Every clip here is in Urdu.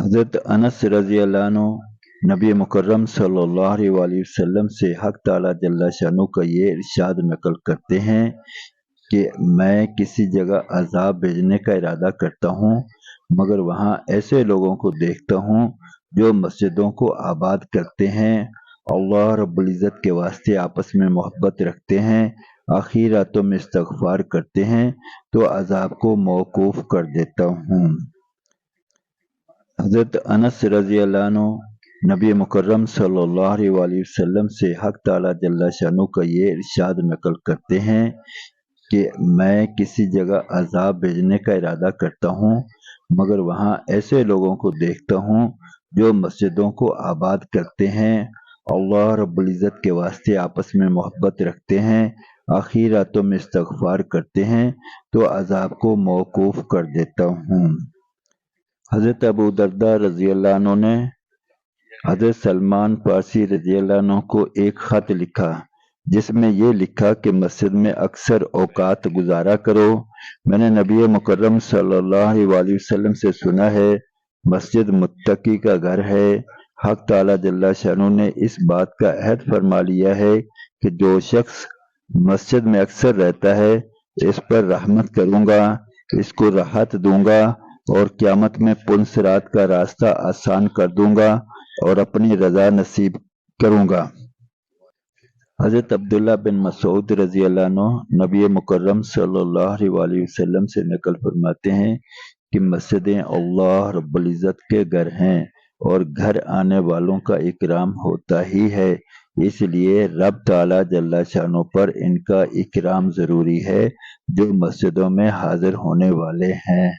حضرت انس رضی اللہ عنہ نبی مکرم صلی اللہ علیہ وسلم سے حق تعالی جل شانہ کا یہ ارشاد نقل کرتے ہیں کہ میں کسی جگہ عذاب بھیجنے کا ارادہ کرتا ہوں مگر وہاں ایسے لوگوں کو دیکھتا ہوں جو مسجدوں کو آباد کرتے ہیں، اللہ رب العزت کے واسطے آپس میں محبت رکھتے ہیں، آخری راتوں میں استغفار کرتے ہیں تو عذاب کو موقوف کر دیتا ہوں۔ حضرت انس رضی اللہ عنہ نبی مکرم صلی اللہ علیہ وسلم سے حق تعالی جل شانہ کا یہ ارشاد نقل کرتے ہیں کہ میں کسی جگہ عذاب بھیجنے کا ارادہ کرتا ہوں مگر وہاں ایسے لوگوں کو دیکھتا ہوں جو مسجدوں کو آباد کرتے ہیں، اللہ رب العزت کے واسطے آپس میں محبت رکھتے ہیں، آخری راتوں میں استغفار کرتے ہیں تو عذاب کو موقوف کر دیتا ہوں۔ حضرت ابو درداء رضی اللہ عنہ نے حضرت سلمان فارسی رضی اللہ عنہ کو ایک خط لکھا جس میں یہ لکھا کہ مسجد میں اکثر اوقات گزارا کرو۔ میں نے نبی مکرم صلی اللہ علیہ وسلم سے سنا ہے مسجد متقی کا گھر ہے۔ حق تعالی جل شانہ نے اس بات کا عہد فرما لیا ہے کہ جو شخص مسجد میں اکثر رہتا ہے اس پر رحمت کروں گا، اس کو راحت دوں گا اور قیامت میں پل صراط کا راستہ آسان کر دوں گا اور اپنی رضا نصیب کروں گا۔ حضرت عبداللہ بن مسعود رضی اللہ عنہ نبی مکرم صلی اللہ علیہ وسلم سے نقل فرماتے ہیں کہ مسجدیں اللہ رب العزت کے گھر ہیں اور گھر آنے والوں کا اکرام ہوتا ہی ہے، اس لیے رب تعالی جل شانہ پر ان کا اکرام ضروری ہے جو مسجدوں میں حاضر ہونے والے ہیں۔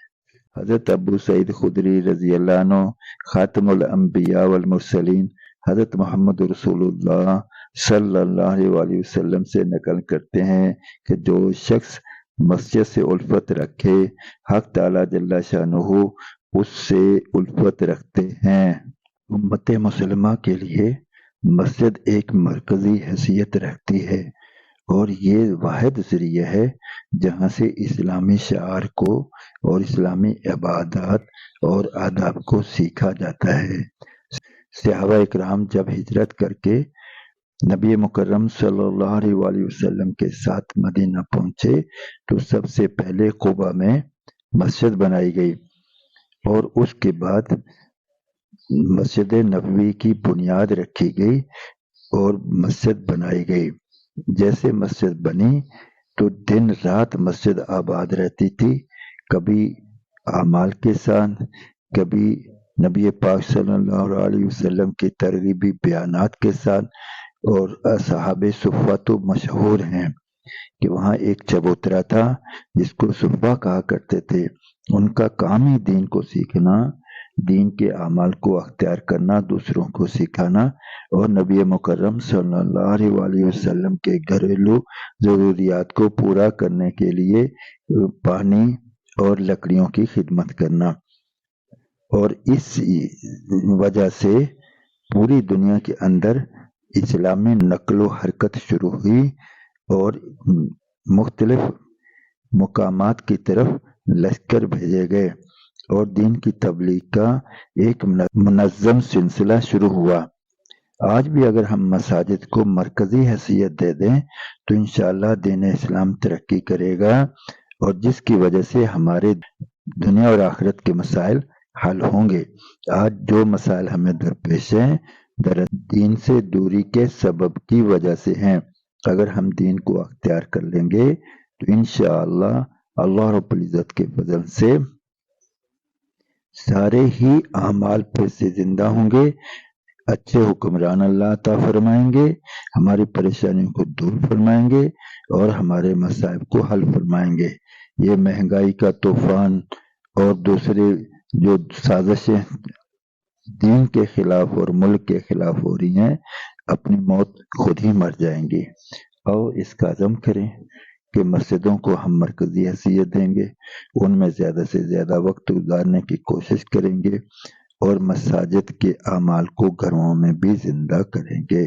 حضرت ابو سعید خدری رضی اللہ عنہ خاتم الانبیاء والمرسلین حضرت محمد رسول اللہ صلی اللہ علیہ وسلم سے نقل کرتے ہیں کہ جو شخص مسجد سے الفت رکھے حق تعالی جل شانہ اس سے الفت رکھتے ہیں۔ امت مسلمہ کے لیے مسجد ایک مرکزی حیثیت رکھتی ہے اور یہ واحد ذریعہ ہے جہاں سے اسلامی شعار کو اور اسلامی عبادات اور آداب کو سیکھا جاتا ہے۔ صحابہ اکرام جب ہجرت کر کے نبی مکرم صلی اللہ علیہ وسلم کے ساتھ مدینہ پہنچے تو سب سے پہلے قباء میں مسجد بنائی گئی اور اس کے بعد مسجد نبوی کی بنیاد رکھی گئی اور مسجد بنائی گئی۔ جیسے مسجد بنی تو دن رات مسجد آباد رہتی تھی، کبھی اعمال کے ساتھ، کبھی نبی پاک صلی اللہ علیہ وسلم کی ترغیبی بیانات کے ساتھ، اور اصحاب صفہ تو مشہور ہیں کہ وہاں ایک چبوترا تھا جس کو صفہ کہا کرتے تھے، ان کا کام ہی دین کو سیکھنا، دین کے اعمال کو اختیار کرنا، دوسروں کو سکھانا اور نبی مکرم صلی اللہ علیہ وسلم کے گھریلو ضروریات کو پورا کرنے کے لیے پانی اور لکڑیوں کی خدمت کرنا۔ اور اس وجہ سے پوری دنیا کے اندر اسلامی نقل و حرکت شروع ہوئی اور مختلف مقامات کی طرف لشکر بھیجے گئے اور دین کی تبلیغ کا ایک منظم سلسلہ شروع ہوا۔ آج بھی اگر ہم مساجد کو مرکزی حیثیت دے دیں تو انشاءاللہ دین اسلام ترقی کرے گا اور جس کی وجہ سے ہمارے دنیا اور آخرت کے مسائل حل ہوں گے۔ آج جو مسائل ہمیں درپیش ہیں دین سے دوری کے سبب کی وجہ سے ہیں، اگر ہم دین کو اختیار کر لیں گے تو انشاءاللہ اللہ رب العزت کے فضل سے سارے ہی اعمال پھر سے زندہ ہوں گے، اچھے حکمران اللہ عطا فرمائیں گے، ہماری پریشانیوں کو دور فرمائیں گے اور ہمارے مصائب کو حل فرمائیں گے۔ یہ مہنگائی کا طوفان اور دوسرے جو سازشیں دین کے خلاف اور ملک کے خلاف ہو رہی ہیں، اپنی موت خود ہی مر جائیں گی۔ اور اس کا عزم کریں کہ مسجدوں کو ہم مرکزی حیثیت دیں گے، ان میں زیادہ سے زیادہ وقت گزارنے کی کوشش کریں گے اور مساجد کے اعمال کو گھروں میں بھی زندہ کریں گے۔